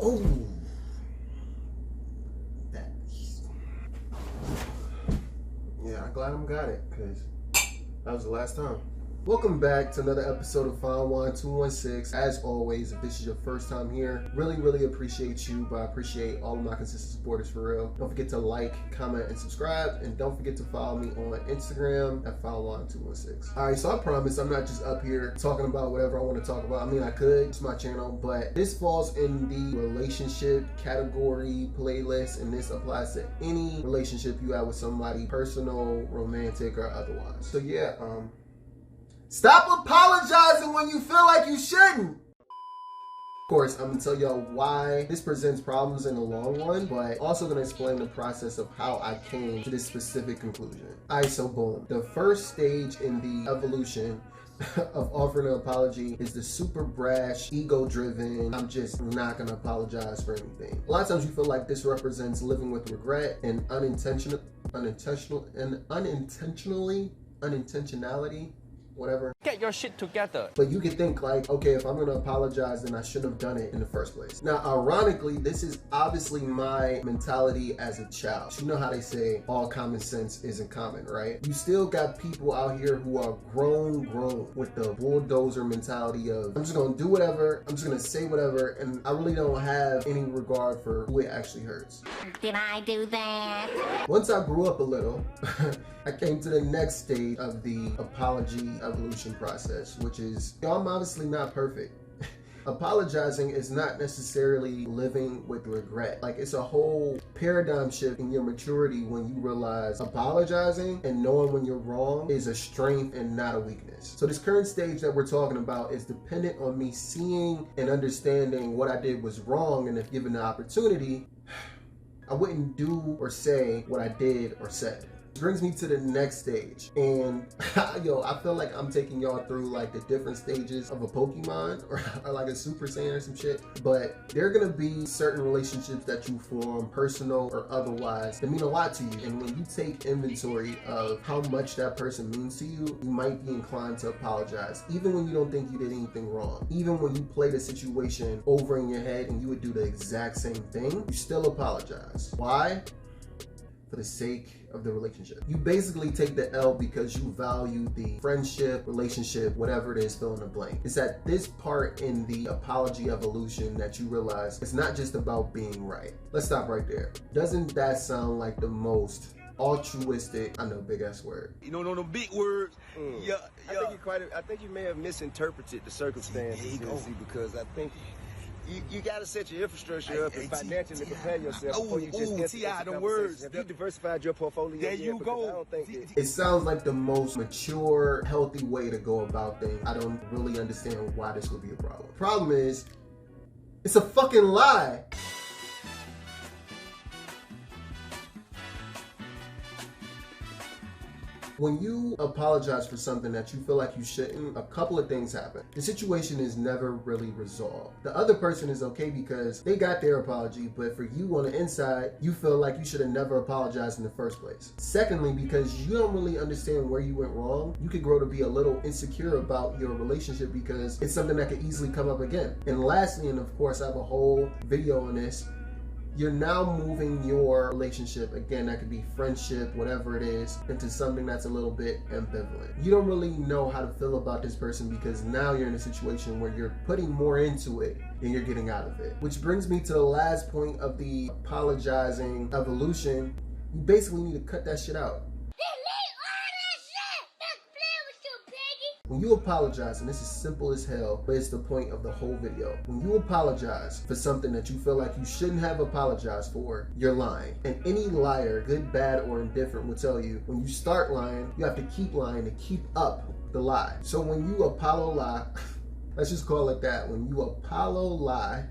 Oh, yeah, I'm glad I got it, because that was the last time. Welcome back to another episode of Fine Wine 216. As always, if this is your first time here, really appreciate you, but I appreciate all of my consistent supporters for real. Don't forget to like, comment, and subscribe, and don't forget to follow me on Instagram at Fine Wine 216. All right, so I promise I'm not just up here talking about whatever I want to talk about. I mean, I could, it's my channel, but this falls in the relationship category playlist, and this applies to any relationship you have with somebody, personal, romantic, or otherwise. So yeah, stop apologizing when you feel like you shouldn't. Of course, I'm gonna tell y'all why this presents problems in the long run, but also gonna explain the process of how I came to this specific conclusion. Alright, so boom. The first stage in the evolution of offering an apology is the super brash, ego-driven, I'm just not gonna apologize for anything. A lot of times you feel like this represents living with regret and unintentionality, whatever. Get your shit together. But you can think like, okay, if I'm gonna apologize, then I shouldn't have done it in the first place. Now, ironically, this is obviously my mentality as a child. You know how they say all common sense isn't common, right? You still got people out here who are grown with the bulldozer mentality of, I'm just gonna do whatever, I'm just gonna say whatever, and I really don't have any regard for who it actually hurts. Did I do that? Once I grew up a little, I came to the next stage of the apology evolution process, which is, I'm obviously not perfect. Apologizing is not necessarily living with regret. Like, it's a whole paradigm shift in your maturity when you realize apologizing and knowing when you're wrong is a strength and not a weakness. So this current stage that we're talking about is dependent on me seeing and understanding what I did was wrong, and if given the opportunity, I wouldn't do or say what I did or said. Brings me to the next stage, and yo, I feel like I'm taking y'all through like the different stages of a Pokemon or like a Super Saiyan or some shit, but there are gonna be certain relationships that you form, personal or otherwise, that mean a lot to you, and when you take inventory of how much that person means to you, you might be inclined to apologize, even when you don't think you did anything wrong. Even when you play the situation over in your head and you would do the exact same thing, you still apologize. Why? For the sake of the relationship. You basically take the L because you value the friendship, relationship, whatever it is, fill in the blank. It's at this part in the apology evolution that you realize it's not just about being right. Let's stop right there. Doesn't that sound like the most altruistic, I know, big ass word. You know, the big words. Yeah. I think you may have misinterpreted the circumstances, because I think you gotta set your infrastructure up and financially prepare yourself before you just T.I. the words. Have you diversified your portfolio? There you go. I don't think it sounds like the most mature, healthy way to go about things. I don't really understand why this would be a problem. Problem is, it's a fucking lie. When you apologize for something that you feel like you shouldn't, a couple of things happen. The situation is never really resolved. The other person is okay because they got their apology, but for you on the inside, you feel like you should have never apologized in the first place. Secondly, because you don't really understand where you went wrong, you could grow to be a little insecure about your relationship because it's something that could easily come up again. And lastly, and of course I have a whole video on this, you're now moving your relationship, again, that could be friendship, whatever it is, into something that's a little bit ambivalent. You don't really know how to feel about this person because now you're in a situation where you're putting more into it than you're getting out of it. Which brings me to the last point of the apologizing evolution. You basically need to cut that shit out. When you apologize, and this is simple as hell, but it's the point of the whole video. When you apologize for something that you feel like you shouldn't have apologized for, you're lying. And any liar, good, bad, or indifferent, will tell you, when you start lying, you have to keep lying to keep up the lie. So when you lie, let's just call it that. When you lie,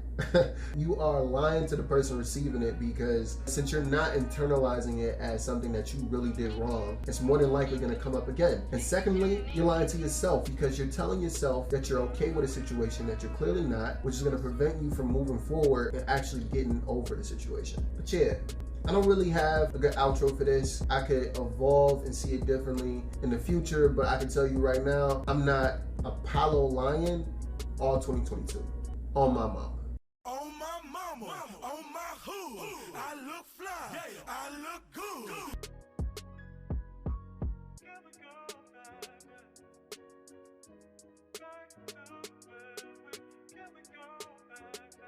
you are lying to the person receiving it, because since you're not internalizing it as something that you really did wrong, it's more than likely going to come up again. And secondly, you're lying to yourself because you're telling yourself that you're okay with a situation that you're clearly not, which is going to prevent you from moving forward and actually getting over the situation. But yeah, I don't really have a good outro for this. I could evolve and see it differently in the future, but I can tell you right now, I'm not Apollo lying all 2022. On my mama. On my mama. I look fly. I look good.